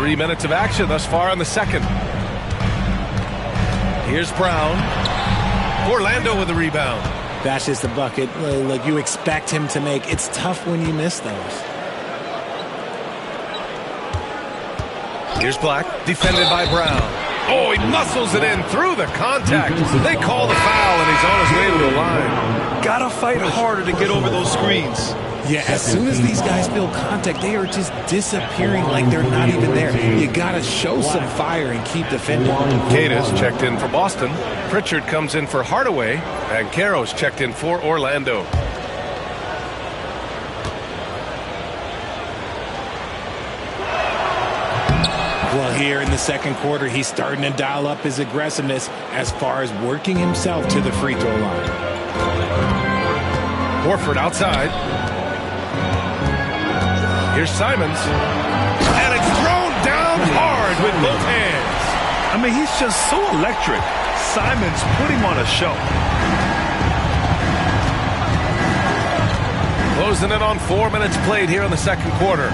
3 minutes of action thus far in the second. Here's Brown. Orlando with the rebound. That's just the bucket like you expect him to make. It's tough when you miss those. Here's Black, defended by Brown. Oh, he muscles it in through the contact. They call the foul, and he's on his way to the line. Gotta fight harder to get over those screens. Yeah, as soon as these guys feel contact, they are just disappearing like they're not even there. You gotta show some fire and keep defending. Cadiz checked in for Boston. Pritchard comes in for Hardaway. And Banchero's checked in for Orlando. Well, here in the second quarter, he's starting to dial up his aggressiveness as far as working himself to the free throw line. Horford outside. Here's Simons. And it's thrown down hard with both hands. I mean, he's just so electric. Simons putting on a show. Closing in on 4 minutes played here in the second quarter.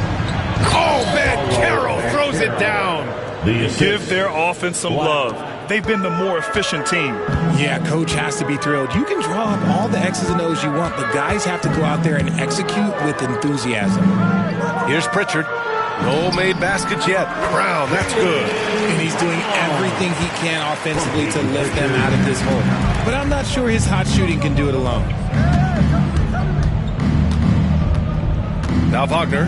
Oh, Banchero throws it down. Give their offense some love. They've been the more efficient team. Yeah, coach has to be thrilled. You can draw up all the X's and O's you want, but guys have to go out there and execute with enthusiasm. Here's Pritchard. No made baskets yet. Brown, that's good. And he's doing everything he can offensively to lift them out of this hole. But I'm not sure his hot shooting can do it alone. Now Wagner.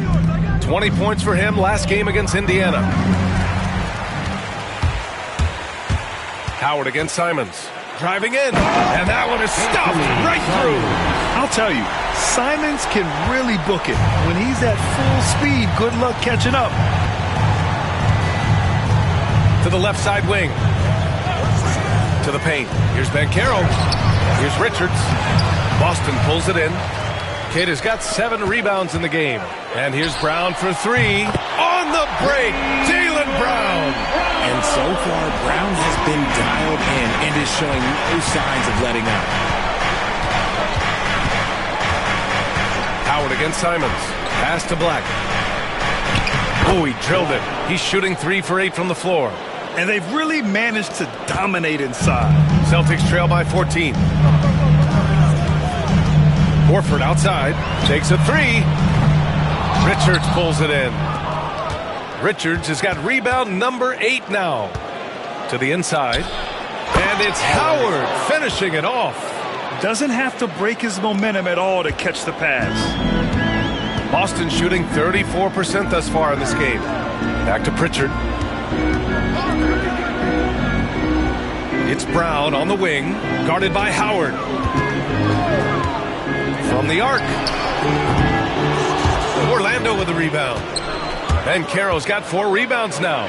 20 points for him last game against Indiana. Howard against Simons. Driving in. And that one is stopped right through. I'll tell you, Simons can really book it. When he's at full speed, good luck catching up. To the left side wing. To the paint. Here's Banchero. Here's Richards. Boston pulls it in. Cadiz got 7 rebounds in the game. And here's Brown for 3. On the break, Jaylen Brown. And so far, Brown has been dialed in and is showing no signs of letting up. Howard against Simons. Pass to Black. Oh, he drilled it. He's shooting 3 for 8 from the floor. And they've really managed to dominate inside. Celtics trail by 14. Horford outside. Takes a 3. Richards pulls it in. Richards has got rebound number 8 now. To the inside. And it's Howard finishing it off. Doesn't have to break his momentum at all to catch the pass. Boston shooting 34% thus far in this game. Back to Pritchard. It's Brown on the wing, guarded by Howard. From the arc. Orlando with the rebound. Banchero's got 4 rebounds now.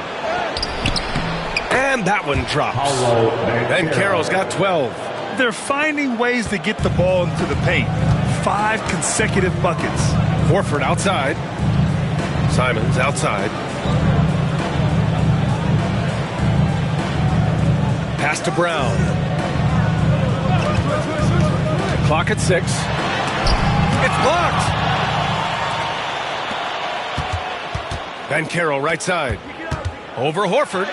And that one drops. Banchero's got 12. They're finding ways to get the ball into the paint. 5 consecutive buckets. Horford outside. Simons outside. Pass to Brown. Clock at 6. It's blocked. Banchero right side. Over Horford.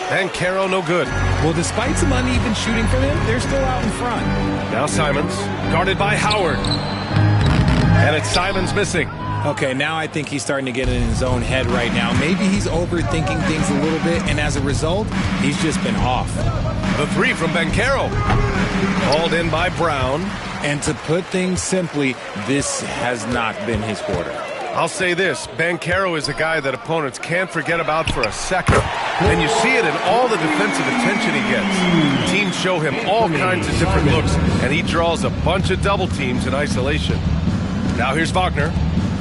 Banchero no good. Well, despite some uneven shooting from him, they're still out in front. Now Simons, guarded by Howard. And it's Simons missing. Okay, now I think he's starting to get in his own head right now. Maybe he's overthinking things a little bit, and as a result, he's just been off. The 3 from Banchero. Hauled in by Brown. And to put things simply, this has not been his quarter. I'll say this, Banchero is a guy that opponents can't forget about for a second. And you see it in all the defensive attention he gets. Teams show him all kinds of different looks, and he draws a bunch of double teams in isolation. Now here's Wagner.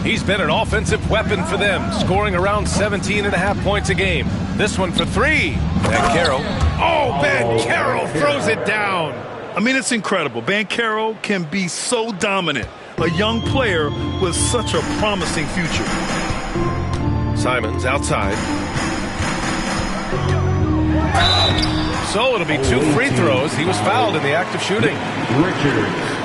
He's been an offensive weapon for them, scoring around 17.5 points a game. This one for 3. Banchero. Oh, Banchero throws it down. I mean, it's incredible. Banchero can be so dominant. A young player with such a promising future. Simons outside. So it'll be 2 free throws. He was fouled in the act of shooting.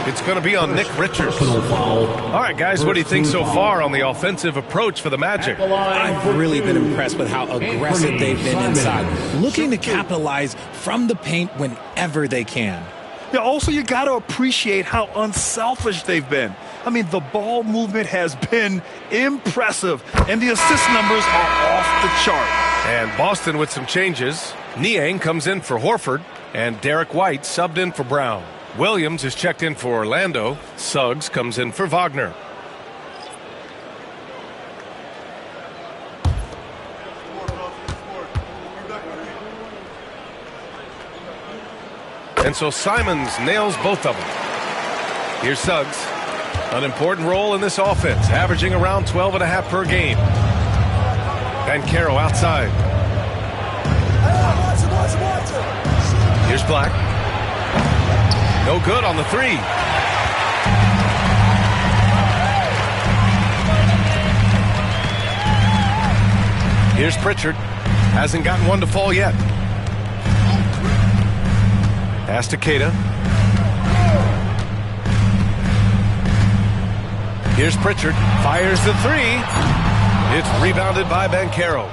It's going to be on Nick Richards. All right, guys, what do you think so far on the offensive approach for the Magic? I've really been impressed with how aggressive they've been inside, looking to capitalize from the paint whenever they can. Yeah, also, you got to appreciate how unselfish they've been. I mean, the ball movement has been impressive, and the assist numbers are off the chart. And Boston with some changes. Niang comes in for Horford, and Derek White subbed in for Brown. Williams is checked in for Orlando. Suggs comes in for Wagner. And so Simons nails both of them. Here's Suggs. An important role in this offense, averaging around 12.5 per game. Banchero outside. Here's Black. No good on the 3. Here's Pritchard. Hasn't gotten one to fall yet. Pass to Queta. Here's Pritchard. Fires the 3. It's rebounded by Banchero.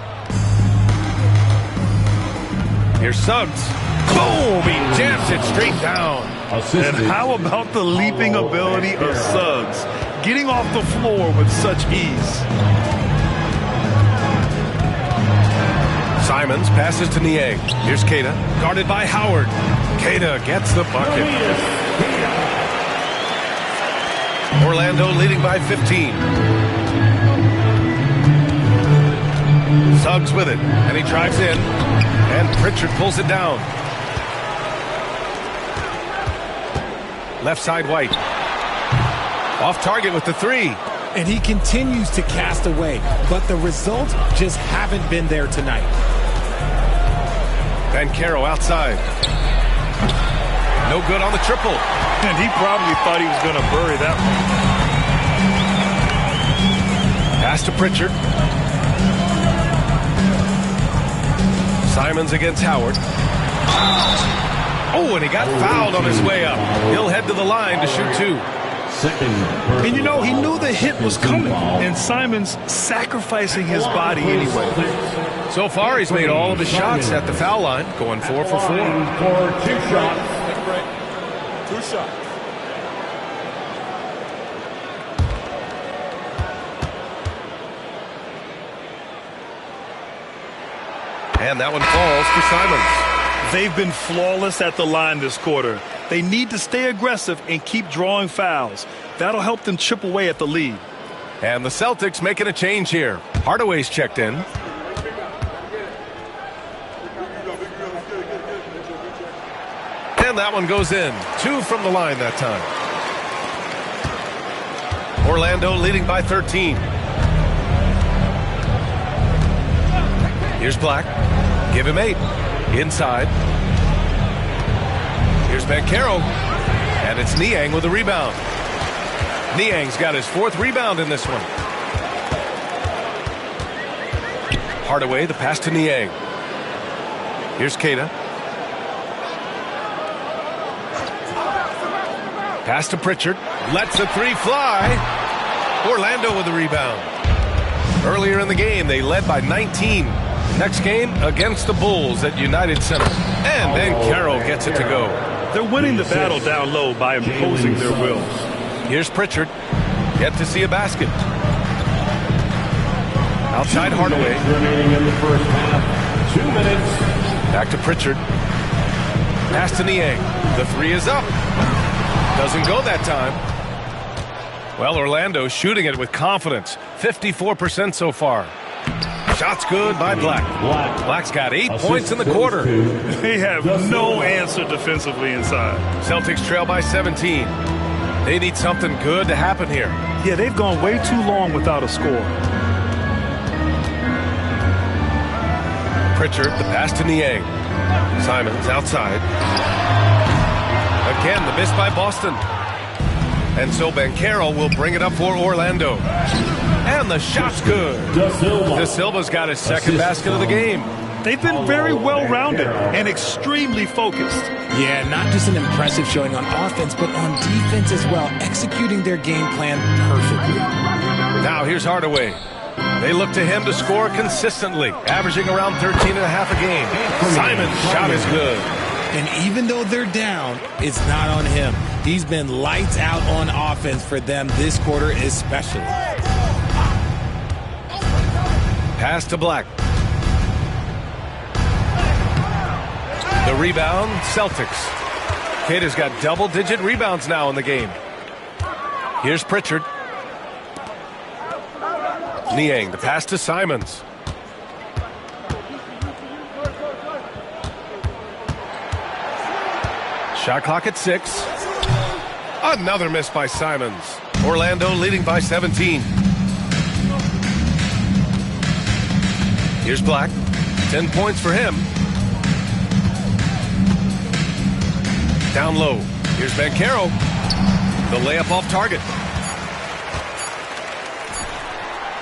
Here's Suggs. Boom! He jams it straight down. And how about the leaping ability of Suggs? Getting off the floor with such ease. Simons passes to Niang. Here's Queta. Guarded by Howard. Queta gets the bucket. Orlando leading by 15. Suggs with it, and he drives in, and Pritchard pulls it down. Left side White. Off target with the 3. And he continues to cast away, but the results just haven't been there tonight. Banchero outside. No good on the triple. And he probably thought he was going to bury that one. Pass to Pritchard. Simons against Howard. Oh, and he got fouled on his way up. He'll head to the line to shoot 2. And you know, he knew the hit was coming, and Simons sacrificing his body anyway. So far, he's made all of his shots at the foul line, going 4 for 4. For 2 shots. 2 shots. And that one falls for Simons. They've been flawless at the line this quarter. They need to stay aggressive and keep drawing fouls. That'll help them chip away at the lead. And the Celtics making a change here. Hardaway's checked in. And that one goes in. 2 from the line that time. Orlando leading by 13. Here's Black. Give him 8. Inside. Here's Banchero. And it's Niang with a rebound. Niang's got his 4th rebound in this one. Hardaway, the pass to Niang. Here's Queta. Pass to Pritchard. Lets the 3 fly. Orlando with the rebound. Earlier in the game, they led by 19. Next game against the Bulls at United Center. And Banchero gets it to go. They're winning the battle down low by imposing their will. Here's Pritchard. Yet to see a basket. Outside Hardaway. Remaining in the first half. 2 minutes. Back to Pritchard. Pass to Niang. The 3 is up. Doesn't go that time. Well, Orlando shooting it with confidence. 54% so far. Shots good by Black. Black's got 8 points in the quarter. They have no answer defensively inside. Celtics trail by 17. They need something good to happen here. Yeah, they've gone way too long without a score. Pritchard, the pass to Niang. Simons outside. Again, the miss by Boston. And so Banchero will bring it up for Orlando. And the shot's good. De Silva's got his 2nd basket of the game. They've been very well-rounded and extremely focused. Yeah, not just an impressive showing on offense, but on defense as well, executing their game plan perfectly. Now here's Hardaway. They look to him to score consistently, averaging around 13.5 a game. Simon's shot is good. And even though they're down, it's not on him. He's been lights out on offense for them this quarter especially. Pass to Black. The rebound, Celtics. Cade has got double-digit rebounds now in the game. Here's Pritchard. Niang, the pass to Simons. Shot clock at 6. Another miss by Simons. Orlando leading by 17. Here's Black. 10 points for him. Down low. Here's Banchero. The layup off target.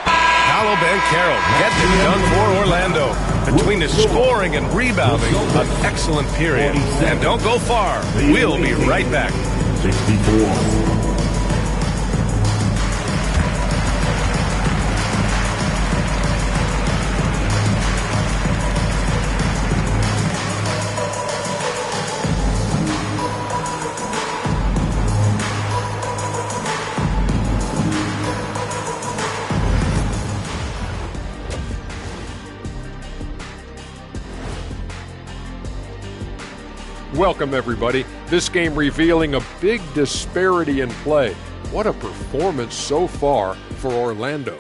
Paolo Banchero gets it done for Orlando. Between his scoring and rebounding, an excellent period. And don't go far. We'll be right back. 64. Welcome, everybody. This game revealing a big disparity in play. What a performance so far for Orlando.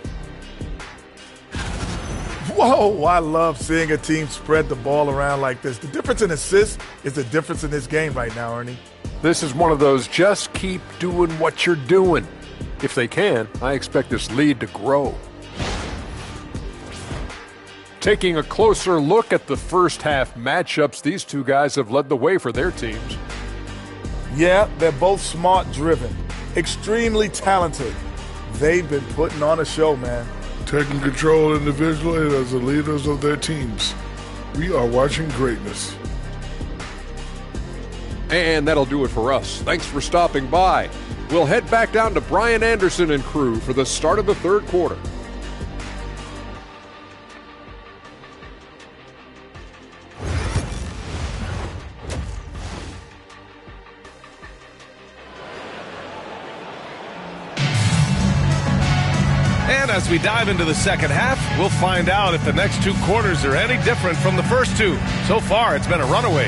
Whoa, I love seeing a team spread the ball around like this. The difference in assists is the difference in this game right now, Ernie. This is one of those just keep doing what you're doing. If they can, I expect this lead to grow. Taking a closer look at the first half matchups, these two guys have led the way for their teams. Yeah, they're both smart-driven, extremely talented. They've been putting on a show, man. Taking control individually as the leaders of their teams. We are watching greatness. And that'll do it for us. Thanks for stopping by. We'll head back down to Brian Anderson and crew for the start of the third quarter. And as we dive into the second half, we'll find out if the next two quarters are any different from the first two. So far, it's been a runaway.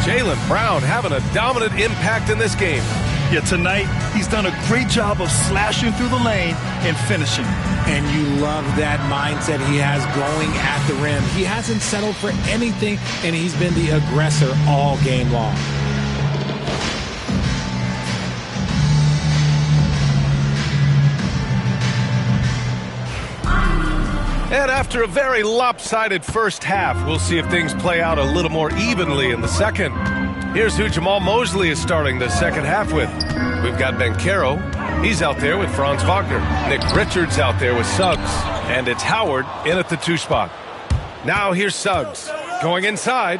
Jaylen Brown having a dominant impact in this game. Yeah, tonight, he's done a great job of slashing through the lane and finishing. And you love that mindset he has going at the rim. He hasn't settled for anything, and he's been the aggressor all game long. And after a very lopsided first half, we'll see if things play out a little more evenly in the second. Here's who Jamal Mosley is starting the second half with. We've got Banchero. He's out there with Franz Wagner. Nick Richards out there with Suggs. And it's Howard in at the 2 spot. Now here's Suggs going inside.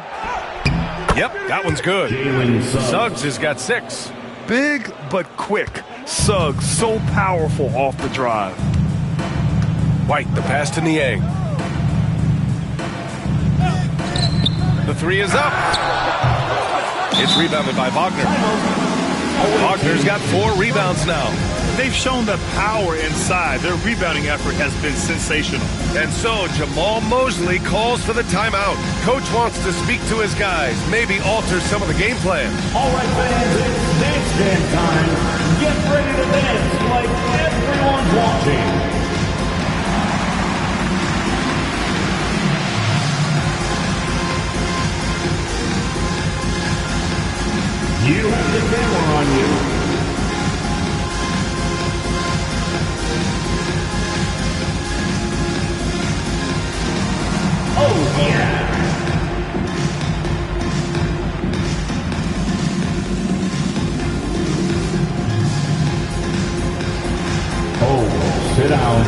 Yep, that one's good. Suggs has got 6. Big but quick. Suggs so powerful off the drive. White, the pass to Niang. The 3 is up. It's rebounded by Wagner. Wagner's got 4 rebounds now. They've shown the power inside. Their rebounding effort has been sensational. And so Jamal Mosley calls for the timeout. Coach wants to speak to his guys, maybe alter some of the game plan. All right, fans, it's dance time. Get ready to dance like everyone's watching. You have the camera on you. Oh, yeah. Oh, sit down.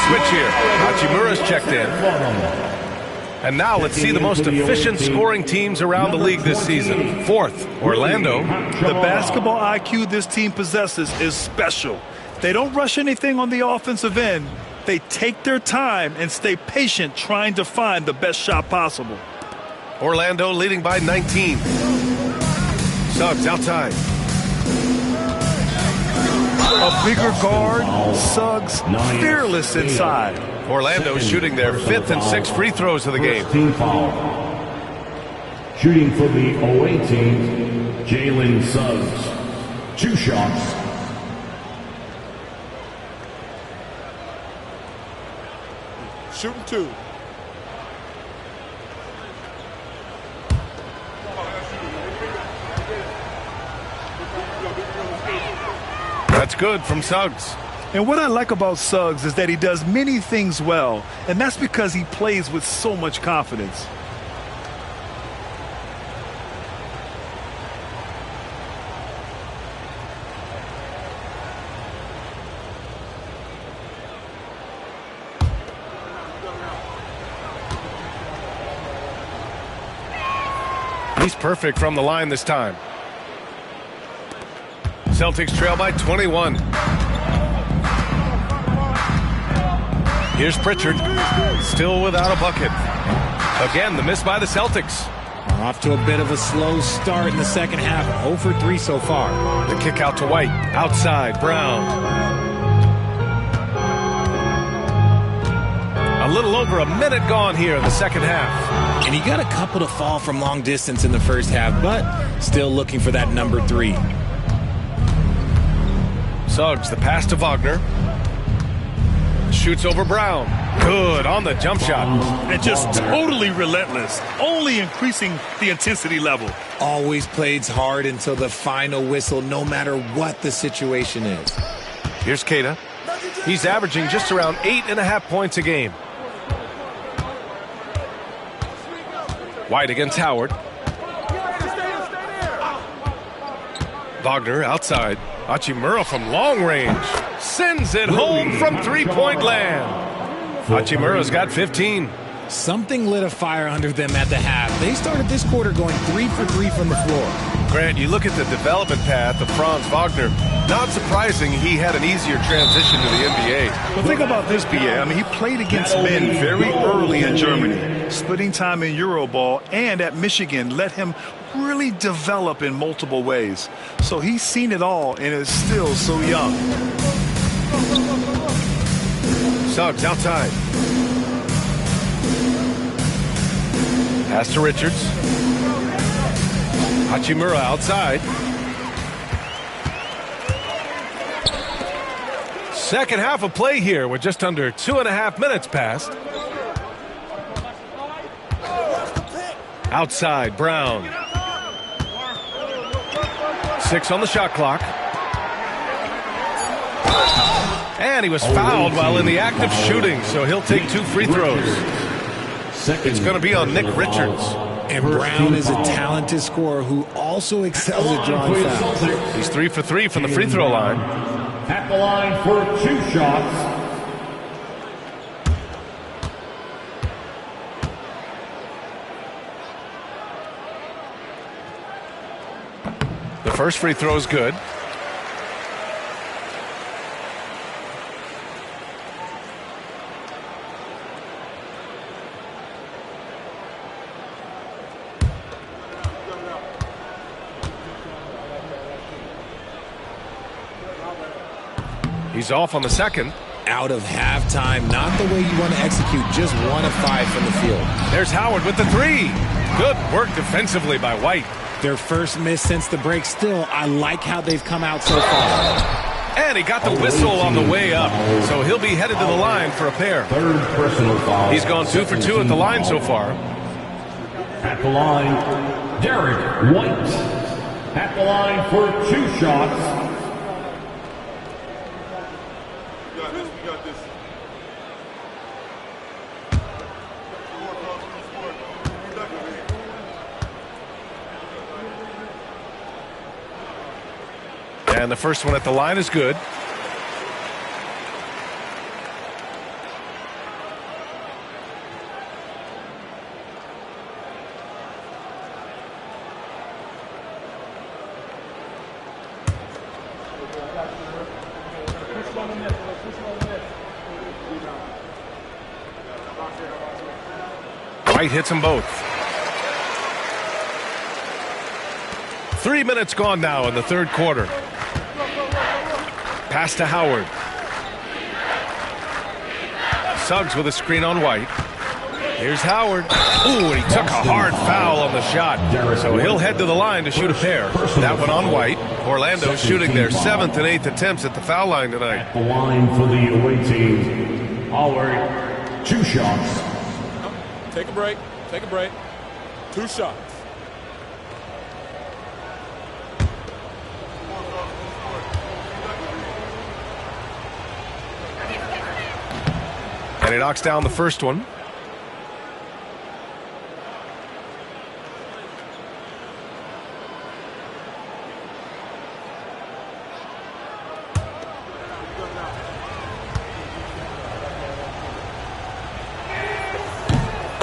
switch here. Hachimura's checked in. And now let's see the most efficient scoring teams around the league this season. Fourth, Orlando. The basketball IQ this team possesses is special. They don't rush anything on the offensive end. They take their time and stay patient trying to find the best shot possible. Orlando leading by 19. Suggs outside. A bigger guard, Suggs fearless inside. Orlando shooting their 5th and 6th free throws of the game. Team foul. Shooting for the away team, Jalen Suggs. 2 shots. Shooting 2. That's good from Suggs. And what I like about Suggs is that he does many things well, and that's because he plays with so much confidence. He's perfect from the line this time. Celtics trail by 21. Here's Pritchard, still without a bucket. Again, the miss by the Celtics. Off to a bit of a slow start in the second half. 0 for 3 so far. The kick out to White. Outside, Brown. A little over a minute gone here in the second half. And he got a couple to fall from long distance in the first half, but still looking for that number 3. Suggs, the pass to Wagner. Shoots over Brown. Good on the jump shot. And just totally relentless, only increasing the intensity level. Always plays hard until the final whistle, no matter what the situation is. Here's Keita. He's averaging just around 8.5 points a game. White against Howard. Wagner outside. Hachimura from long range. Sends it home from three-point land. Hachimura's got 15. Something lit a fire under them at the half. They started this quarter going 3 for 3 from the floor. Grant, you look at the development path of Franz Wagner. Not surprising he had an easier transition to the NBA. But think about this, BA. I mean, he played against men very early in Germany, splitting time in Euroball, and at Michigan let him really develop in multiple ways. So he's seen it all and is still so young. Suggs outside. Pass to Richards. Hachimura outside. Second half of play here with just under 2.5 minutes passed. Outside, Brown. 6 on the shot clock. And he was fouled while in the act of shooting, so he'll take 2 free throws. It's going to be on Nick Richards. And Brown is a talented scorer who also excels at drawing fouls. He's 3 for 3 from the free throw line. At the line for 2 shots. The first free throw is good. He's off on the second. Out of halftime, not the way you want to execute, just 1 of 5 from the field. There's Howard with the 3. Good work defensively by White. Their first miss since the break. Still, I like how they've come out so far. And he got the whistle on the way up, so he'll be headed to the line for a pair. Third personal foul. He's gone 2 for 2 at the line so far. At the line, Derek White. At the line for 2 shots. And the first one at the line is good. White hits them both. 3 minutes gone now in the third quarter. Pass to Howard. Suggs with a screen on White. Here's Howard. Ooh, and he took a hard foul on the shot. So he'll head to the line to shoot a pair. That one on White. Orlando shooting their 7th and 8th attempts at the foul line tonight. At the line for the away team, Howard, 2 shots. Take a break. Take a break. 2 shots. And he knocks down the first one.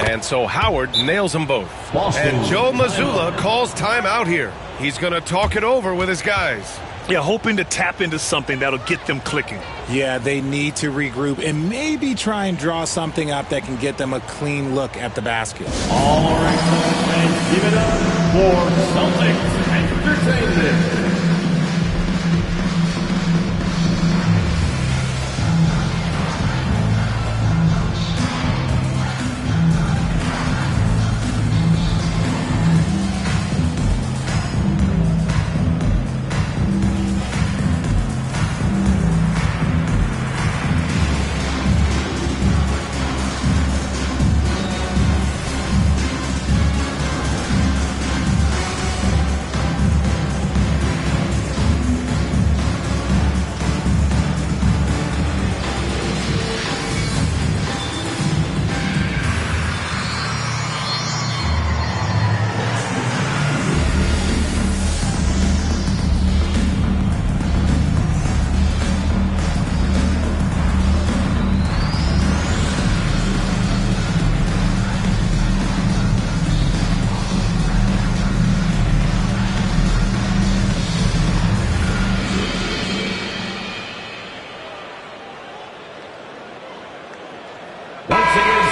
And so Howard nails them both. And Joe Mazzulla calls timeout here. He's going to talk it over with his guys. Yeah, hoping to tap into something that'll get them clicking. Yeah, they need to regroup and maybe try and draw something up that can get them a clean look at the basket. All right, fans, give it up for Celtics Entertainment.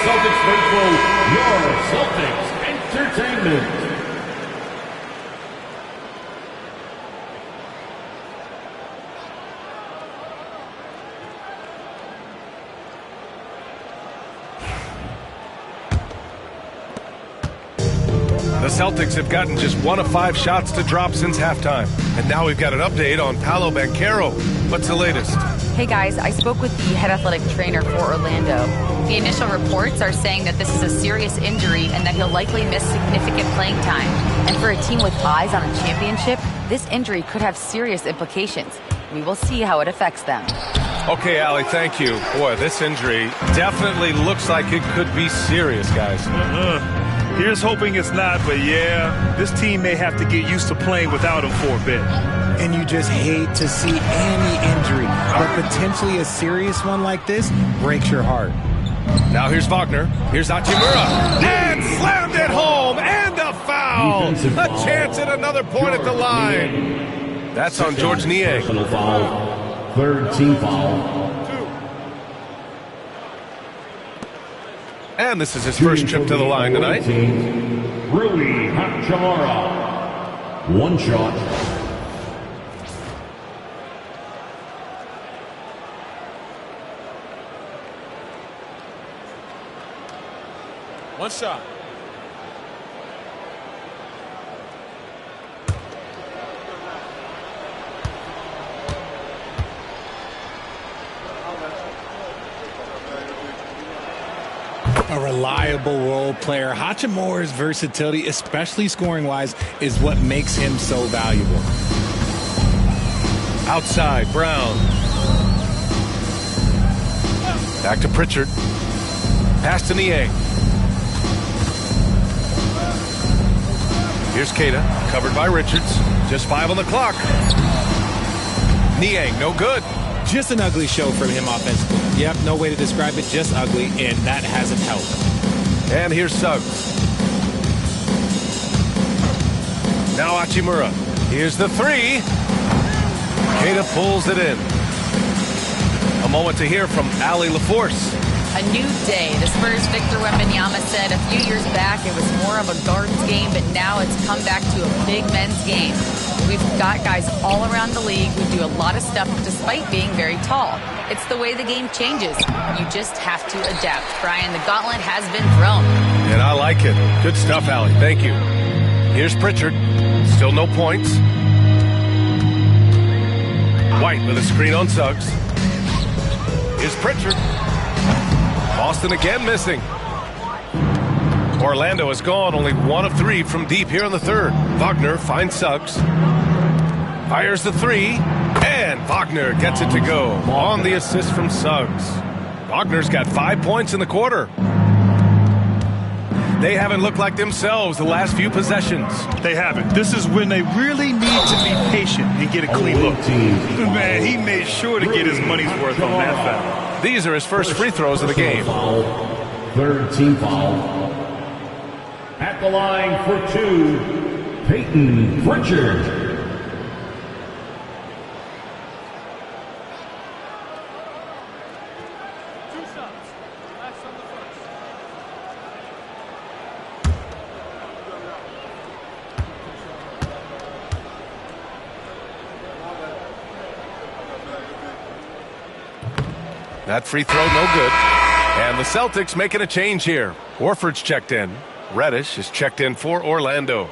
Celtics faithful, your Celtics Entertainment. The Celtics have gotten just 1 of 5 shots to drop since halftime. And now we've got an update on Paolo Banchero. What's the latest? Hey guys, I spoke with the head athletic trainer for Orlando. The initial reports are saying that this is a serious injury and that he'll likely miss significant playing time. And for a team with eyes on a championship, this injury could have serious implications. We will see how it affects them. Okay, Allie, thank you. Boy, this injury definitely looks like it could be serious, guys. Here's hoping it's not, but yeah, this team may have to get used to playing without him for a bit. And you just hate to see any injury, but potentially a serious one like this breaks your heart. Now here's Wagner. Here's Hachimura. And slammed it home. And a foul. A chance at another point at the line. That's on George Niang. Personal foul. 3rd team foul. And this is his first trip to the line tonight. Rui Hachimura. 1 shot. One shot. A reliable role player. Hachimura's versatility, especially scoring-wise, is what makes him so valuable. Outside, Brown. Back to Pritchard. Pass to Niang. Here's Queta, covered by Richards. Just 5 on the clock. Niang, no good. Just an ugly show from him offensively. Yep, no way to describe it, just ugly, and that hasn't helped. And here's Suggs. Now Hachimura. Here's the 3. Queta pulls it in. A moment to hear from Allie LaForce. A new day. The Spurs' Victor Wembanyama said a few years back it was more of a guards game, but now it's come back to a big men's game. We've got guys all around the league who do a lot of stuff despite being very tall. It's the way the game changes. You just have to adapt. Brian, the gauntlet has been thrown. And I like it. Good stuff, Allie. Thank you. Here's Pritchard. Still no points. White with a screen on Suggs. Here's Pritchard. Boston again missing. Orlando has gone only 1 of 3 from deep here in the third. Wagner finds Suggs. Fires the 3. And Wagner gets it to go on the assist from Suggs. Wagner's got 5 points in the quarter. They haven't looked like themselves the last few possessions. They haven't. This is when they really need to be patient and get a clean look. Man, he made sure to get his money's worth on that foul. These are his first free throws of the game. Third team foul. At the line for 2, Peyton Pritchard. That free throw, no good. And the Celtics making a change here. Horford's checked in. Reddish is checked in for Orlando.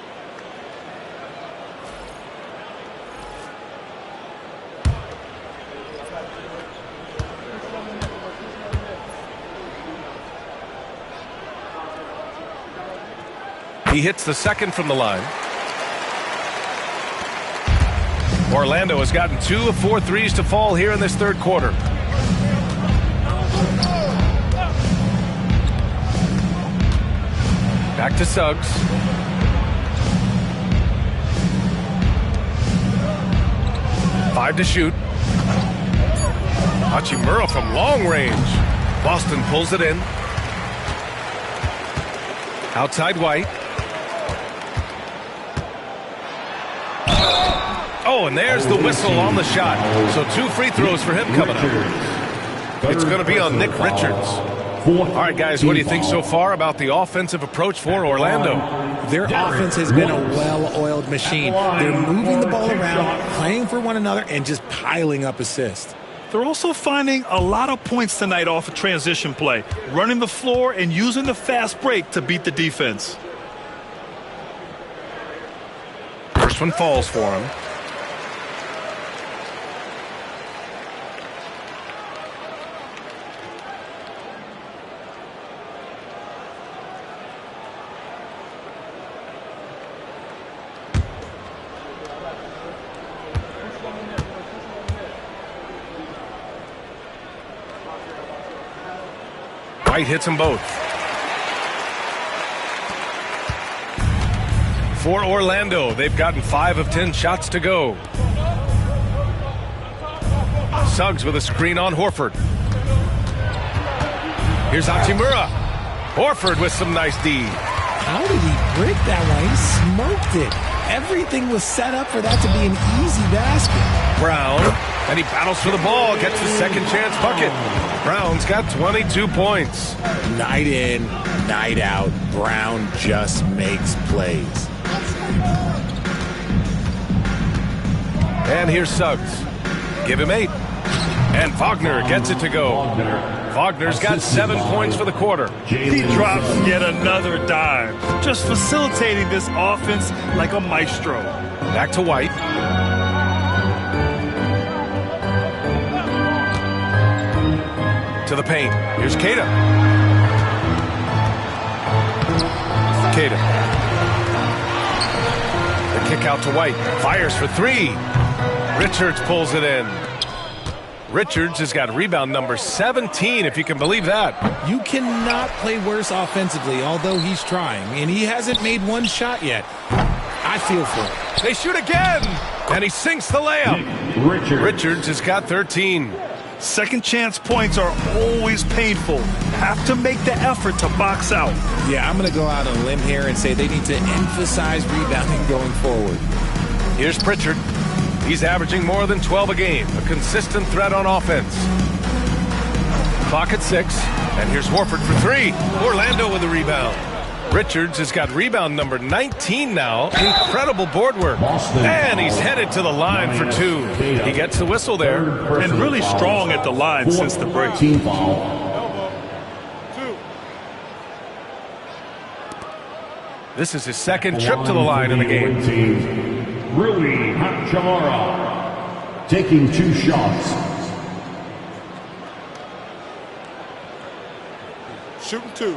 He hits the second from the line. Orlando has gotten 2 of 4 threes to fall here in this third quarter. Back to Suggs. Five to shoot. Hachimura from long range. Boston pulls it in. Outside White. Oh, and there's the whistle on the shot. So 2 free throws for him coming up. It's going to be on Nick Richards. All right, guys, what do you think so far about the offensive approach for Orlando? Their offense has been a well-oiled machine. They're moving the ball around, playing for one another, and just piling up assists. They're also finding a lot of points tonight off of transition play, running the floor and using the fast break to beat the defense. First one falls for him. White hits them both. For Orlando, they've gotten 5 of 10 shots to go. Suggs with a screen on Horford. Here's Hachimura. Horford with some nice D. How did he break that one? He smoked it. Everything was set up for that to be an easy basket. Brown, and he battles for the ball, gets the second chance bucket. Brown's got 22 points. Night in, night out, Brown just makes plays. And here's Suggs. Give him 8. And Wagner gets it to go. Wagner's got 7 points for the quarter. He drops yet another dime, just facilitating this offense like a maestro. Back to White. To the paint. Here's Queta. Queta. The kick out to White. Fires for 3. Richards pulls it in. Richards has got rebound number 17, if you can believe that. You cannot play worse offensively, although he's trying, and he hasn't made one shot yet. I feel for him. They shoot again, and he sinks the layup. Richards has got 13. Second chance points are always painful. Have to make the effort to box out. Yeah, I'm going to go out on a limb here and say they need to emphasize rebounding going forward. Here's Pritchard. He's averaging more than 12 a game, a consistent threat on offense. Clock at 6. And here's Horford for 3. Orlando with the rebound. Richards has got rebound number 19 now. Incredible board work. And he's headed to the line for 2. He gets the whistle there. And really strong at the line since the break. Team foul. This is his second trip to the line in the game. Rui Hachimura taking 2 shots. Shooting 2.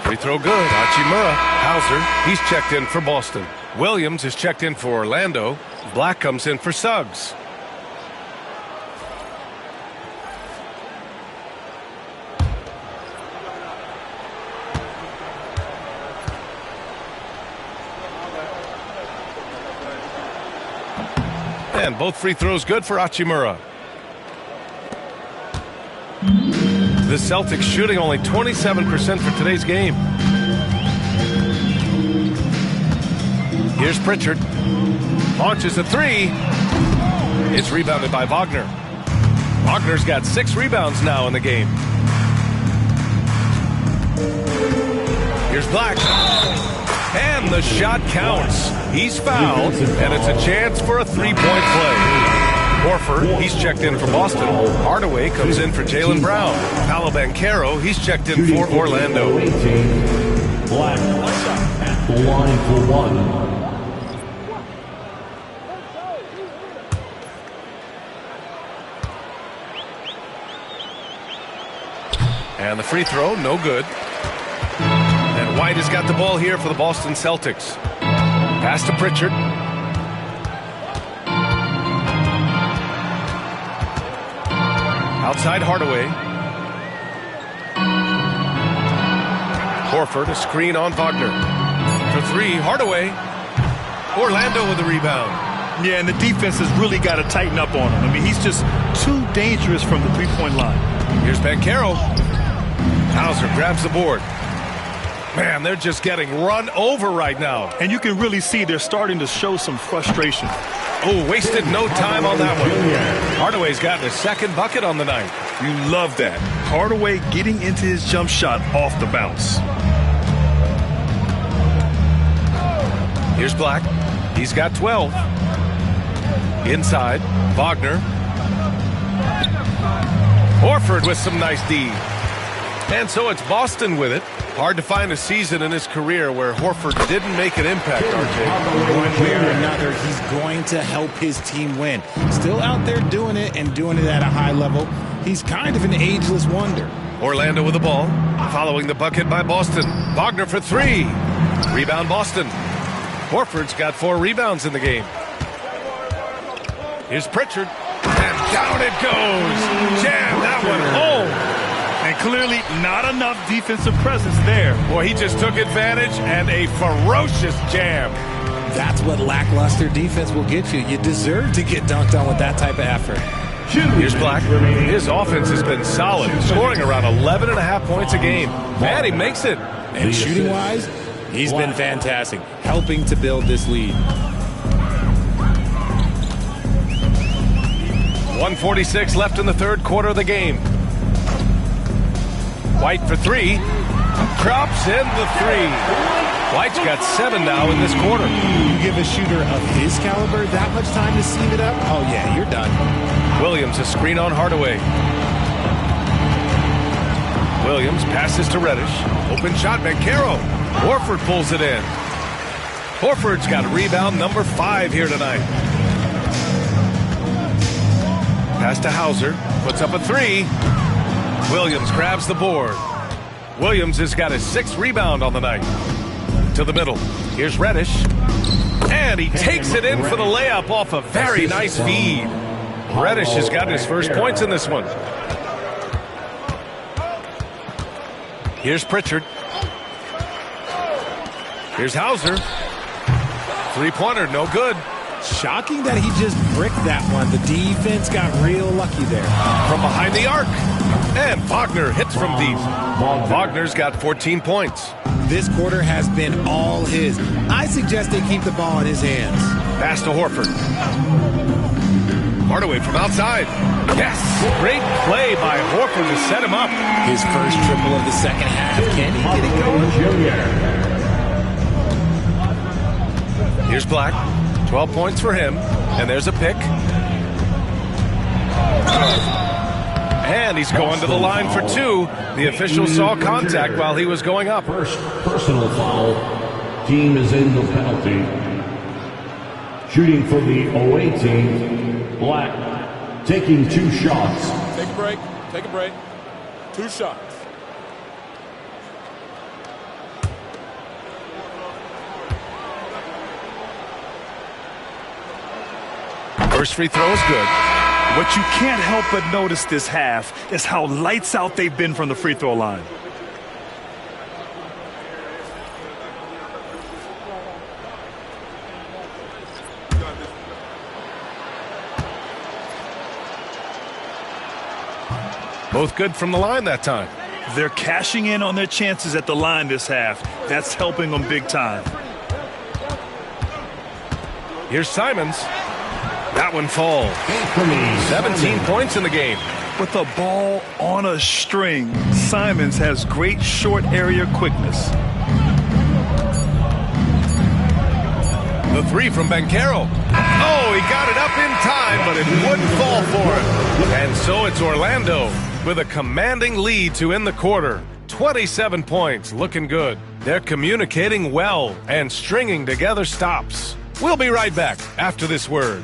Free throw good. Hachimura. Hauser, he's checked in for Boston. Williams is checked in for Orlando. Black comes in for Suggs. And both free throws good for Hachimura. The Celtics shooting only 27% for today's game. Here's Pritchard. Launches a 3. It's rebounded by Wagner. Wagner's got 6 rebounds now in the game. Here's Black. And the shot counts. He's fouled, and it's a chance for a 3-point play. Horford, he's checked in for Boston. Hardaway comes in for Jaylen Brown. Paolo Banchero, he's checked in for Orlando. Black at the line for 1. And the free throw, no good. And White has got the ball here for the Boston Celtics. Pass to Pritchard. Outside Hardaway. Horford, a screen on Wagner. For 3, Hardaway. Orlando with the rebound. Yeah, and the defense has really got to tighten up on him. I mean, he's just too dangerous from the three-point line. Here's Banchero. Hauser grabs the board. Man, they're just getting run over right now. And you can really see they're starting to show some frustration. Oh, wasted no time on that one. Hardaway's gotten his second bucket on the night. You love that. Hardaway getting into his jump shot off the bounce. Here's Black. He's got 12. Inside, Wagner. Horford with some nice D. And so it's Boston with it. Hard to find a season in his career where Horford didn't make an impact, RJ. One way or another, he's going to help his team win. Still out there doing it and doing it at a high level. He's kind of an ageless wonder. Orlando with the ball, following the bucket by Boston. Wagner for 3. Rebound Boston. Horford's got 4 rebounds in the game. Here's Pritchard. And down it goes. Jam that one home. And clearly not enough defensive presence there. Boy, he just took advantage and a ferocious jam. That's what lackluster defense will get you. You deserve to get dunked on with that type of effort. Here's Black. His offense has been solid, scoring around 11.5 points a game. And he makes it. And shooting-wise, he's been fantastic, helping to build this lead. 1:46 left in the third quarter of the game. White for 3. Drops in the 3. White's got 7 now in this quarter. You give a shooter of his caliber that much time to seam it up, oh yeah, you're done. Williams, a screen on Hardaway. Williams passes to Reddish. Open shot, Banchero. Horford pulls it in. Horford's got rebound number 5 here tonight. Pass to Hauser. Puts up a 3. Williams grabs the board. Williams has got his 6th rebound on the night. To the middle. Here's Reddish. And he takes it in for the layup off a very nice feed. Reddish has got his first points in this one. Here's Pritchard. Here's Hauser. 3-pointer, no good. Shocking that he just bricked that one. The defense got real lucky there. From behind the arc. And Wagner hits from deep. Wagner's got 14 points. This quarter has been all his. I suggest they keep the ball in his hands. Pass to Horford. Hardaway from outside. Yes! Great play by Horford to set him up. His first triple of the second half. Can he get it going? Here's Black. 12 points for him. And there's a pick. And he's going to the line for two. The official saw contact while he was going up. First personal foul. Team is in the penalty. Shooting for the away team, Black taking 2 shots. Take a break. Take a break. 2 shots. First free throw is good. What you can't help but notice this half is how lights out they've been from the free throw line. Both good from the line that time. They're cashing in on their chances at the line this half. That's helping them big time. Here's Simons. That one falls. 17 points in the game. With the ball on a string, Simons has great short area quickness. The three from Banchero. Oh, he got it up in time, but it wouldn't fall for him. And so it's Orlando with a commanding lead to end the quarter. 27 points, looking good. They're communicating well and stringing together stops. We'll be right back after this word.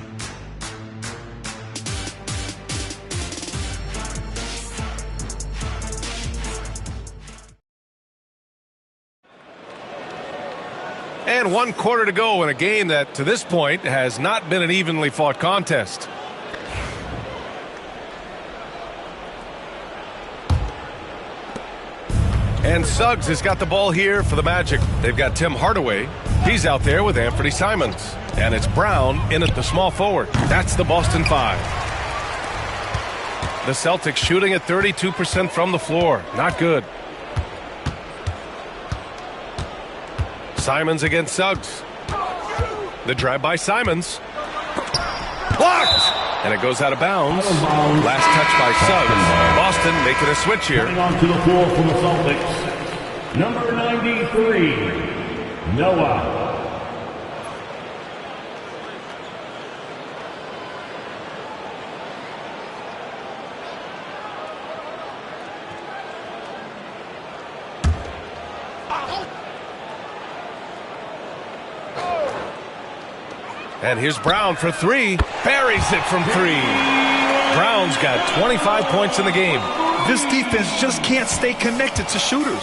And 1 quarter to go in a game that, to this point, has not been an evenly fought contest. And Suggs has got the ball here for the Magic. They've got Tim Hardaway. He's out there with Anthony Simons. And it's Brown in at the small forward. That's the Boston Five. The Celtics shooting at 32% from the floor. Not good. Simons against Suggs. The drive by Simons. Blocked! And it goes out of bounds. Last touch by Suggs. Boston making a switch here. Coming onto the floor for the Celtics. Number 93, Noah. And here's Brown for three. Buries it from three. Brown's got 25 points in the game. This defense just can't stay connected to shooters.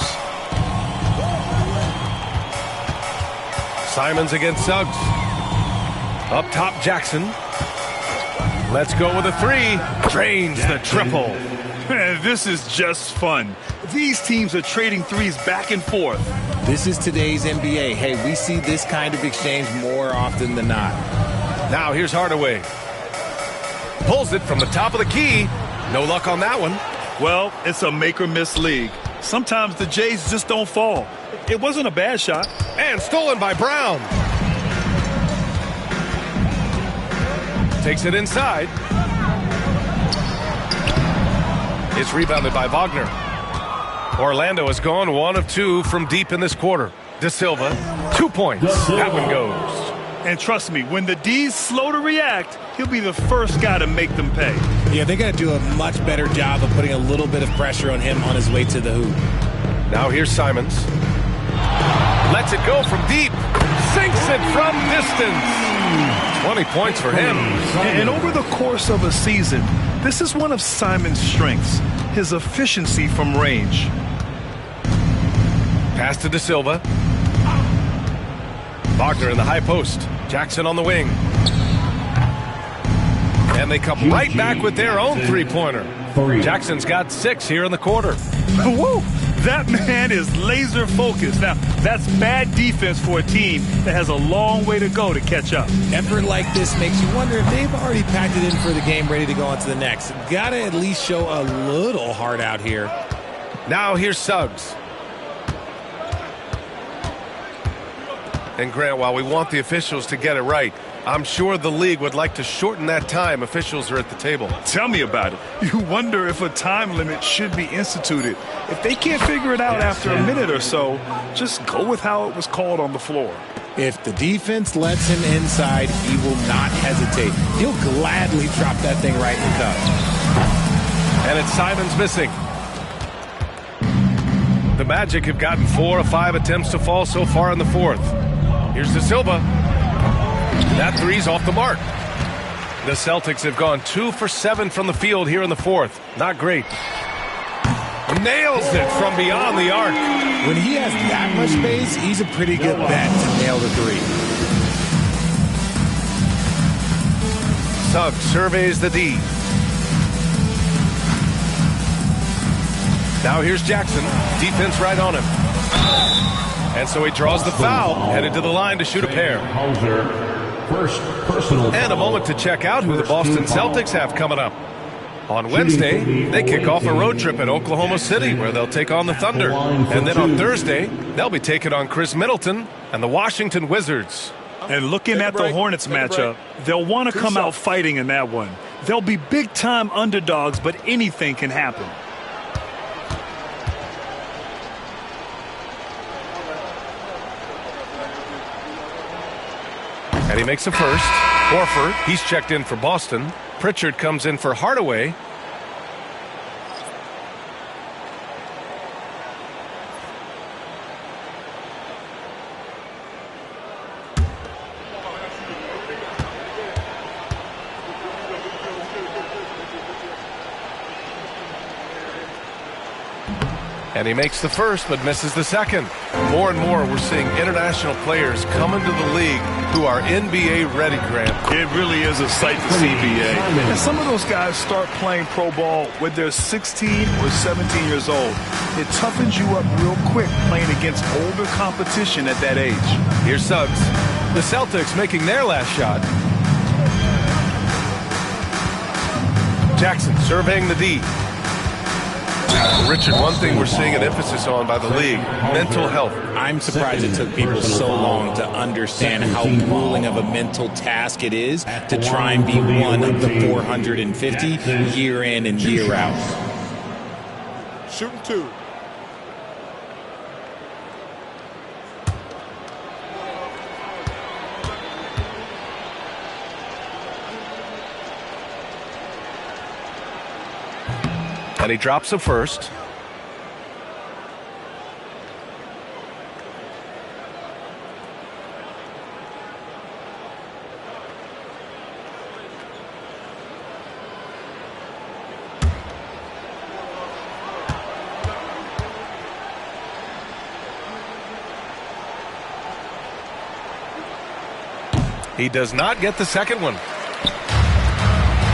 Simons against Suggs. Up top, Jackson. Let's go with a three. Drains the triple. Man, this is just fun. These teams are trading threes back and forth. This is today's NBA. Hey, we see this kind of exchange more often than not. Now here's Hardaway. Pulls it from the top of the key. No luck on that one. Well, it's a make-or-miss league. Sometimes the Jays just don't fall. It wasn't a bad shot. And stolen by Brown. Takes it inside. It's rebounded by Wagner. Orlando has gone 1 of 2 from deep in this quarter. De Silva, 2 points. That one goes. And trust me, when the D's slow to react, he'll be the first guy to make them pay. Yeah, they got to do a much better job of putting a little bit of pressure on him on his way to the hoop. Now here's Simons. Lets it go from deep. Sinks it from distance. 20 points for him. And over the course of a season, this is one of Simons' strengths, his efficiency from range. Pass to De Silva. Wagner in the high post. Jackson on the wing. And they come right back with their own three-pointer. 3. Jackson's got 6 here in the quarter. Woo! That man is laser focused. Now, that's bad defense for a team that has a long way to go to catch up. Effort like this makes you wonder if they've already packed it in for the game, ready to go on to the next. Gotta at least show a little heart out here. Now here's Suggs. And Grant, while we want the officials to get it right, I'm sure the league would like to shorten that time officials are at the table. Tell me about it. You wonder if a time limit should be instituted. If they can't figure it out after a minute or so, just go with how it was called on the floor. If the defense lets him inside, he will not hesitate. He'll gladly drop that thing right in the cup. And it's Simons missing. The Magic have gotten 4 of 5 attempts to fall so far in the fourth. Here's De Silva. That three's off the mark. The Celtics have gone 2 for 7 from the field here in the fourth. Not great. Nails it from beyond the arc. When he has that much space, he's a pretty good bet to nail the three. Suggs surveys the D. Now here's Jackson. Defense right on him. And so he draws the foul, headed to the line to shoot a pair. First personal and a moment to check out who the Boston Celtics have coming up. On Wednesday, they kick off a road trip at Oklahoma City where they'll take on the Thunder. And then on Thursday, they'll be taking on Chris Middleton and the Washington Wizards. And looking at the Hornets matchup, they'll want to come out fighting in that one. They'll be big-time underdogs, but anything can happen. And he makes a first. Horford, he's checked in for Boston. Pritchard comes in for Hardaway. And he makes the first, but misses the second. More and more, we're seeing international players come into the league who are NBA ready, Grant. It really is a sight to see, BA. And some of those guys start playing pro ball when they're 16 or 17 years old. It toughens you up real quick playing against older competition at that age. Here's Suggs. The Celtics making their last shot. Jackson surveying the D. Richard, one thing we're seeing an emphasis on by the league, mental health. I'm surprised it took people so long to understand how grueling of a mental task it is to try and be one of the 450 year in and year out. Shooting 2. And he drops a first. He does not get the second one.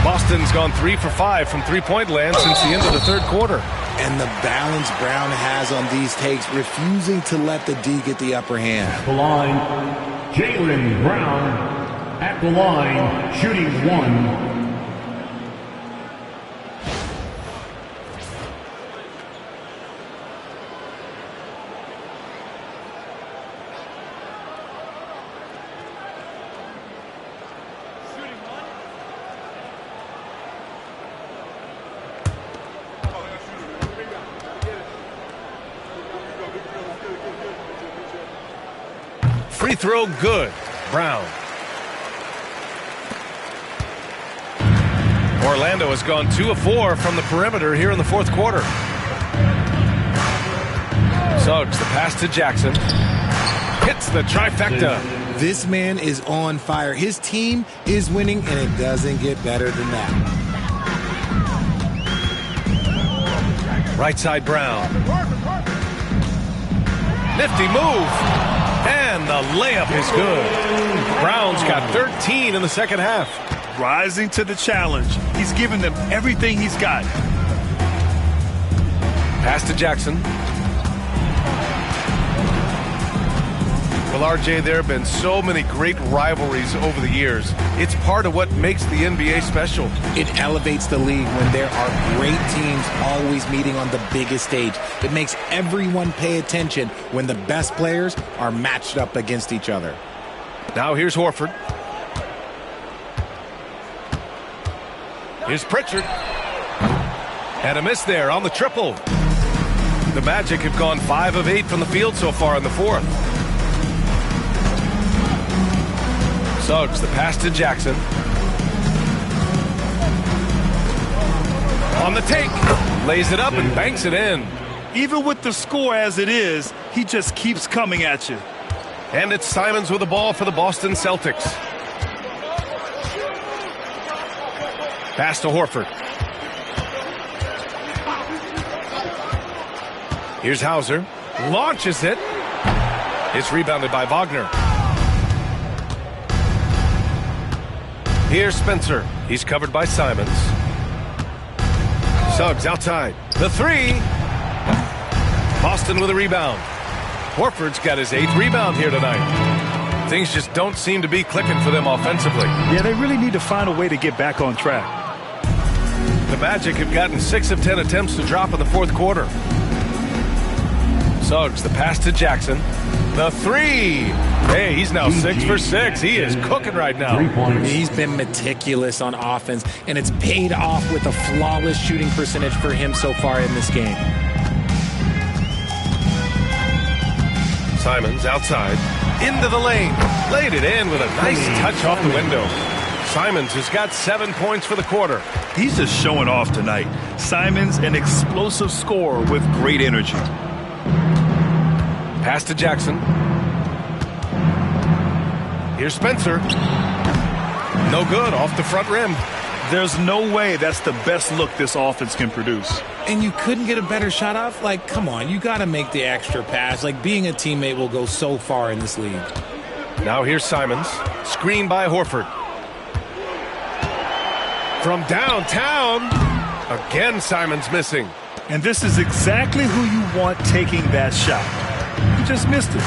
Boston's gone 3 for 5 from three-point land since the end of the third quarter. And the balance Brown has on these takes, refusing to let the D get the upper hand. At the line, Jaylen Brown at the line, shooting 1. Free throw good. Brown. Orlando has gone 2 of 4 from the perimeter here in the fourth quarter. Suggs, the pass to Jackson. Hits the trifecta. This man is on fire. His team is winning, and it doesn't get better than that. Right side Brown. Nifty move. And the layup is good. Brown's got 13 in the second half. Rising to the challenge. He's given them everything he's got. Pass to Jackson. Well, RJ, there have been so many great rivalries over the years. It's part of what makes the NBA special. It elevates the league when there are great teams always meeting on the biggest stage. It makes everyone pay attention when the best players are matched up against each other. Now here's Horford. Here's Pritchard. And a miss there on the triple. The Magic have gone 5 of 8 from the field so far in the fourth. Suggs, the pass to Jackson. On the take. Lays it up and banks it in. Even with the score as it is, he just keeps coming at you. And it's Simons with the ball for the Boston Celtics. Pass to Horford. Here's Hauser. Launches it. It's rebounded by Wagner. Here's Spencer. He's covered by Simons. Suggs outside. The three. Boston with a rebound. Horford's got his 8th rebound here tonight. Things just don't seem to be clicking for them offensively. Yeah, they really need to find a way to get back on track. The Magic have gotten 6 of 10 attempts to drop in the fourth quarter. Suggs, the pass to Jackson. The three. Hey, he's now 6 for 6. He is cooking right now. He's been meticulous on offense, and it's paid off with a flawless shooting percentage for him so far in this game. Simons outside. Into the lane. Laid it in with a nice touch off the window. Simons has got 7 points for the quarter. He's just showing off tonight. Simons, an explosive scorer with great energy. Pass to Jackson. Here's Spencer. No good, off the front rim. There's no way that's the best look this offense can produce. And you couldn't get a better shot off? Like, come on, you got to make the extra pass. Like, being a teammate will go so far in this league. Now here's Simons. Screen by Horford. From downtown. Again, Simons missing. And this is exactly who you want taking that shot. You just missed it.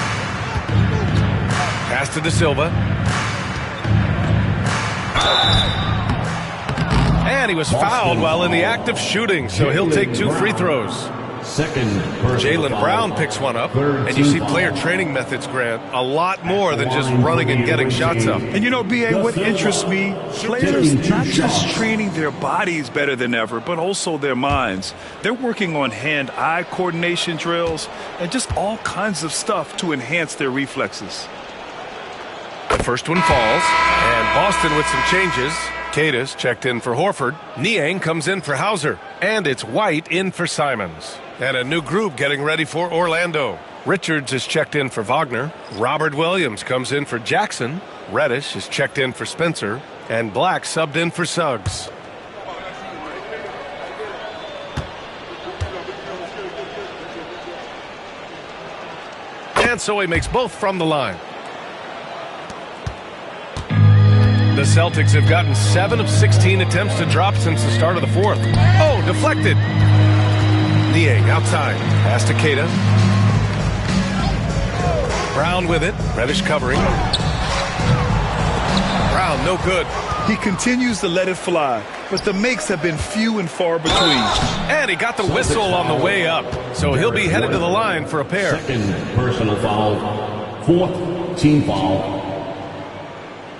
Pass to De Silva. And he was fouled while in the act of shooting, so he'll take 2 free throws. Jaylen Brown picks one up, and you see player training methods, Grant, a lot more than just running and getting shots up. And you know, B.A., what interests me, players not just training their bodies better than ever, but also their minds. They're working on hand-eye coordination drills and just all kinds of stuff to enhance their reflexes. The first one falls, and Boston with some changes. Cadis checked in for Horford. Niang comes in for Hauser. And it's White in for Simons. And a new group getting ready for Orlando. Richards is checked in for Wagner. Robert Williams comes in for Jackson. Reddish is checked in for Spencer. And Black subbed in for Suggs. And so he makes both from the line. The Celtics have gotten 7 of 16 attempts to drop since the start of the fourth. Oh, deflected. Niang outside. Pass to Queta. Brown with it. Reddish covering. Brown, no good. He continues to let it fly, but the makes have been few and far between. And he got the whistle on the way up, so he'll be headed to the line for a pair. Second personal foul. 4th team foul.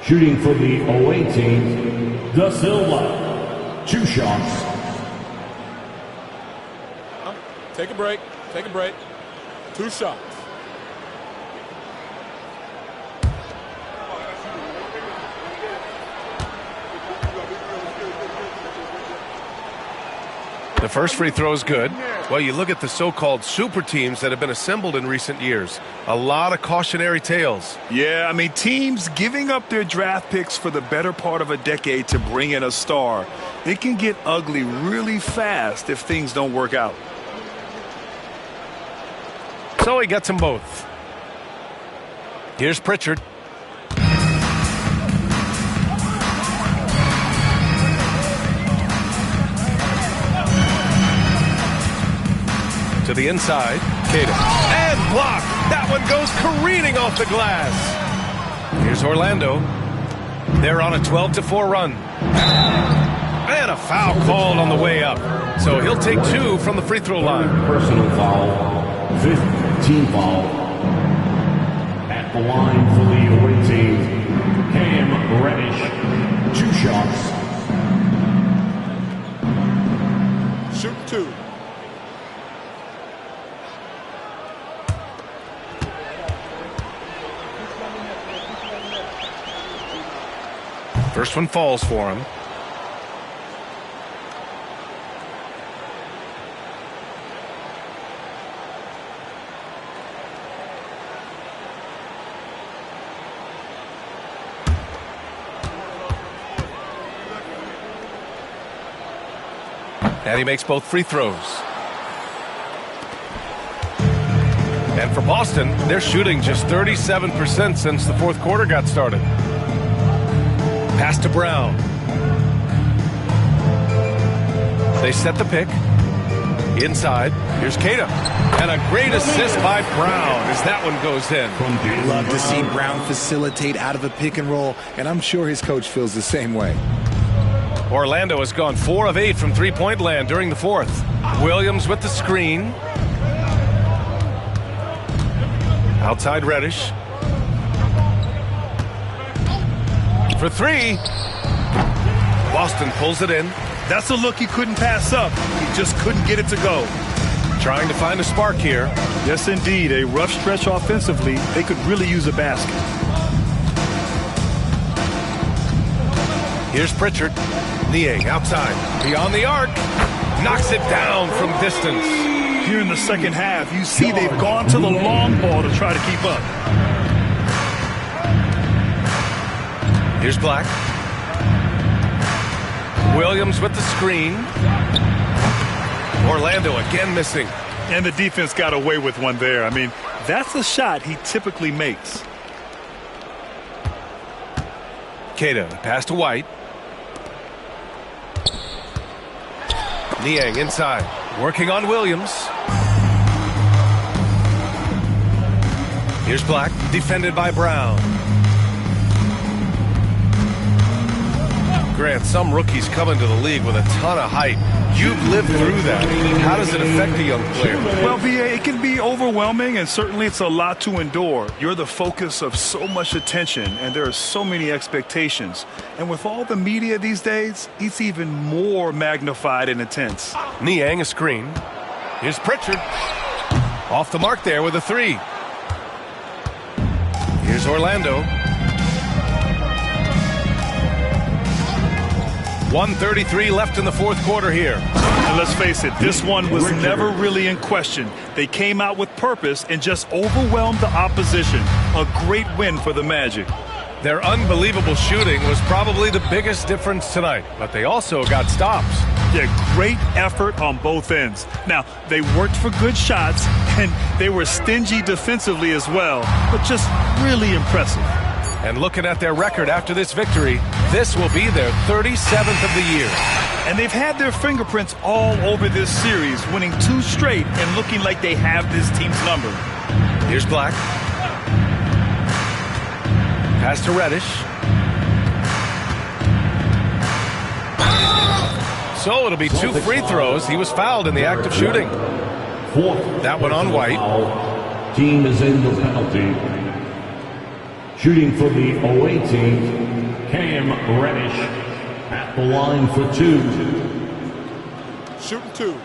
Shooting for the away team, De Silva. 2 shots. Take a break. Take a break. 2 shots. The first free throw is good. Well, you look at the so-called super teams that have been assembled in recent years. A lot of cautionary tales. Yeah, I mean, teams giving up their draft picks for the better part of a decade to bring in a star. It can get ugly really fast if things don't work out. So he gets them both. Here's Pritchard. To the inside. Queta. And blocked. That one goes careening off the glass. Here's Orlando. They're on a 12-4 run. And a foul called on the way up. So he'll take 2 from the free throw line. Personal foul. 5th team foul. At the line for the away team, Cam Reddish. 2 shots. Shoot 2. First one falls for him. And he makes both free throws. And for Boston, they're shooting just 37% since the fourth quarter got started. Pass to Brown. They set the pick. Inside. Here's Queta. And a great assist by Brown as that one goes in. Love to see Brown facilitate out of a pick and roll, and I'm sure his coach feels the same way. Orlando has gone 4 of 8 from three-point land during the fourth. Williams with the screen. Outside Reddish. For 3. Boston pulls it in. That's a look he couldn't pass up. He just couldn't get it to go. Trying to find a spark here. Yes, indeed. A rough stretch offensively. They could really use a basket. Here's Pritchard. Niang outside. Beyond the arc. Knocks it down from distance. Here in the second half, you see they've gone to the long ball to try to keep up. Here's Black. Williams with the screen. Orlando again missing. And the defense got away with one there. I mean, that's a shot he typically makes. Queta, pass to White. Niang inside, working on Williams. Here's Black, defended by Brown. Grant, some rookies come into the league with a ton of height. You've lived through that. How does it affect a young player? Well, B.A., it can be overwhelming, and certainly it's a lot to endure. You're the focus of so much attention, and there are so many expectations. And with all the media these days, it's even more magnified and intense. Niang a screen. Here's Pritchard. Off the mark there with a 3. Here's Orlando. 1:33 left in the fourth quarter here. And let's face it, this one was never really in question. They came out with purpose and just overwhelmed the opposition. A great win for the Magic. Their unbelievable shooting was probably the biggest difference tonight, but they also got stops. Yeah, great effort on both ends. Now, they worked for good shots, and they were stingy defensively as well, but just really impressive. And looking at their record after this victory, this will be their 37th of the year. And they've had their fingerprints all over this series, winning 2 straight and looking like they have this team's number. Here's Black. Pass to Reddish. So it'll be 2 free throws. He was fouled in the act of shooting. That one on White. Team is in the penalty. Shooting for the away team, Cam Reddish at the line for 2. Shooting 2.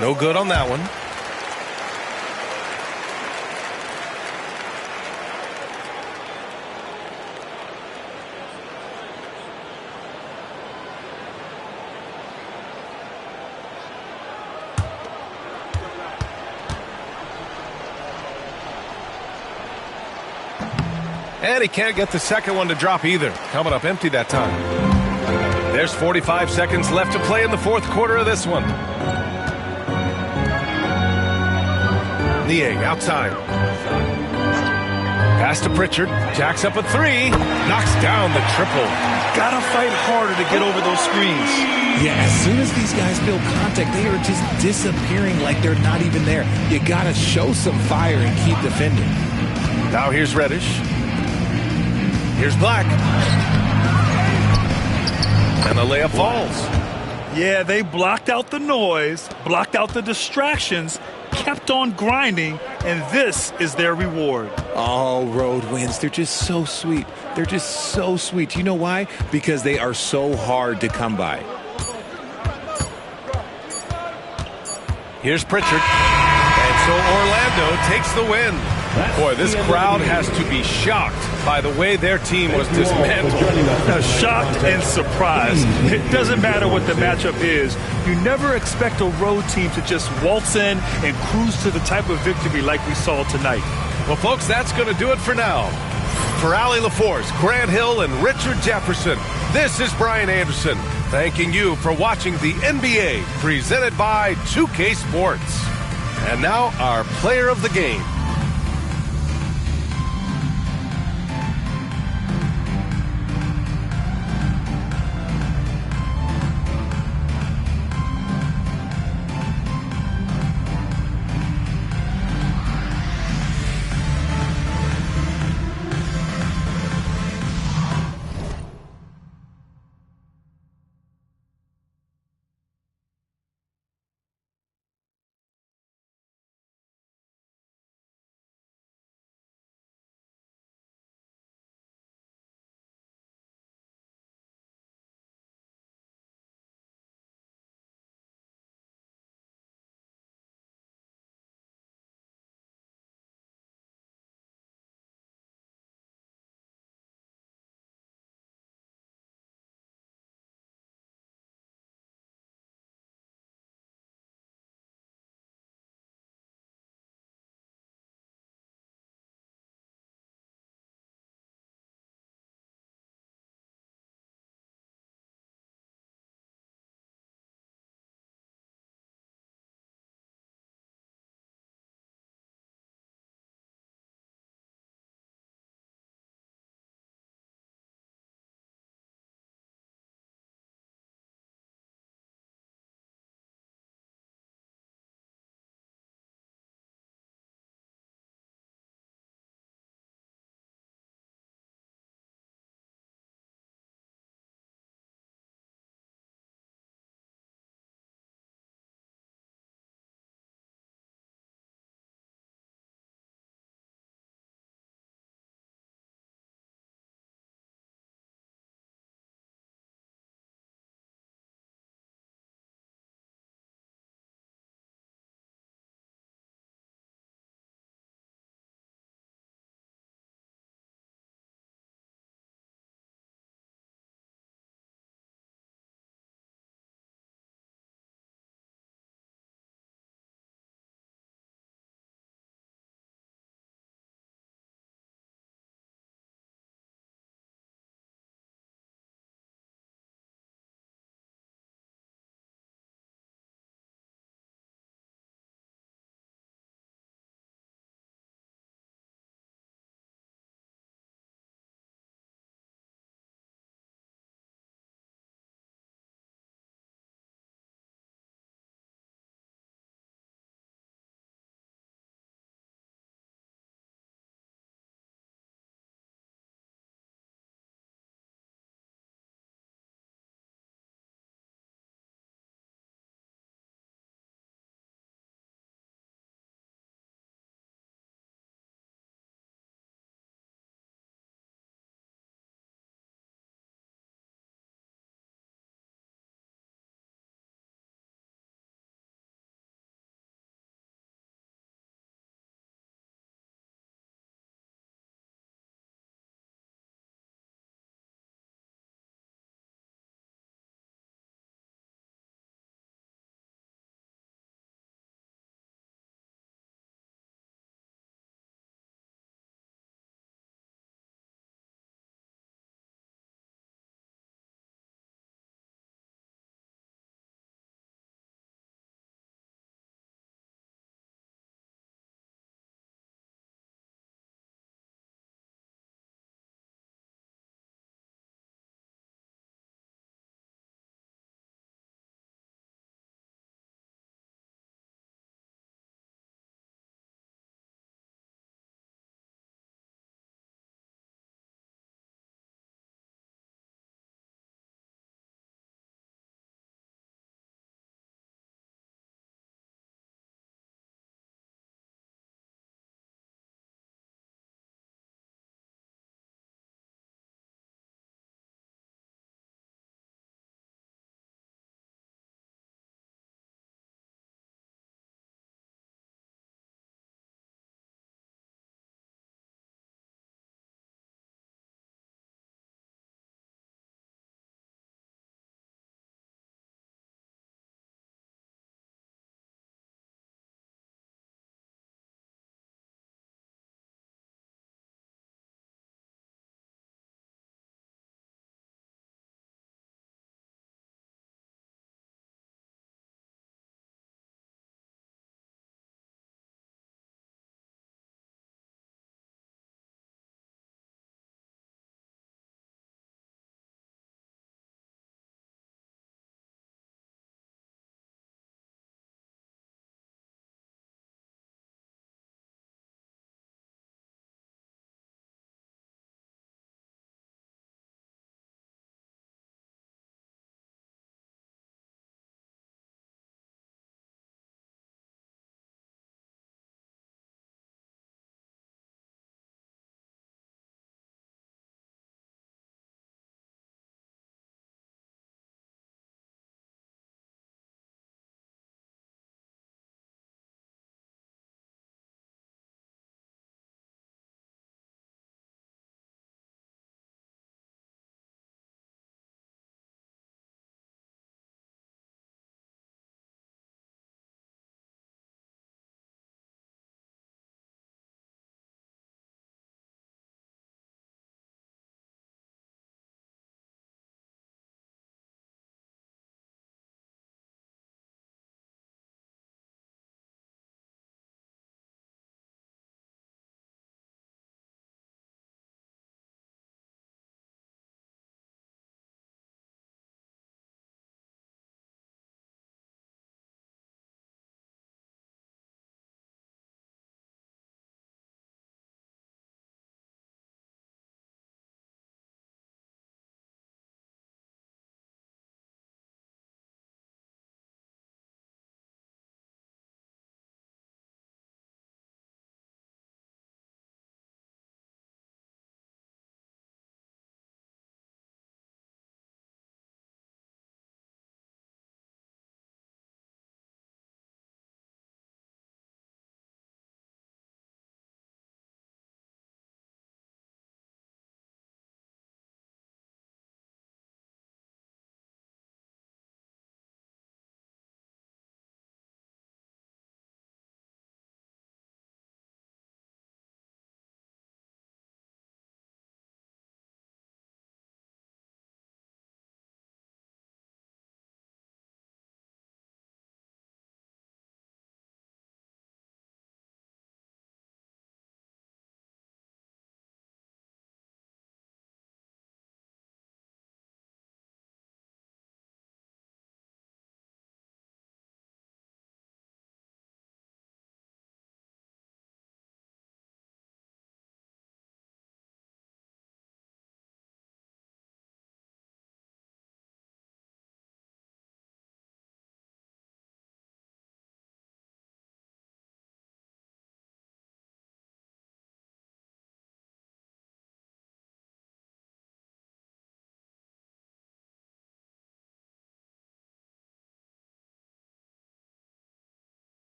No good on that one. And he can't get the second one to drop either. Coming up empty that time. There's 45 seconds left to play in the fourth quarter of this one. Niang outside. Pass to Pritchard. Jacks up a three. Knocks down the triple. Gotta fight harder to get over those screens. Yeah, as soon as these guys feel contact, they are just disappearing like they're not even there. You gotta show some fire and keep defending. Now here's Reddish. Here's Black. And the layup falls. Yeah, they blocked out the noise, blocked out the distractions, kept on grinding, and this is their reward. Oh, road wins. They're just so sweet. They're just so sweet. You know why? Because they are so hard to come by. Here's Pritchard. And so Orlando takes the win. Boy, this crowd has to be shocked by the way their team was dismantled. Shocked and surprised. It doesn't matter what the matchup is. You never expect a road team to just waltz in and cruise to the type of victory like we saw tonight. Well, folks, that's going to do it for now. For Allie LaForce, Grant Hill, and Richard Jefferson, this is Brian Anderson, thanking you for watching the NBA presented by 2K Sports. And now, our player of the game.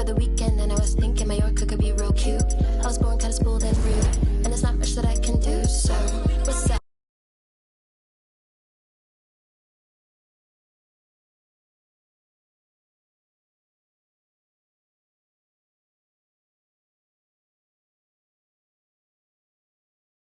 for the weekend, and I was thinking Mallorca could be real cute. I was born kinda spoiled and rude.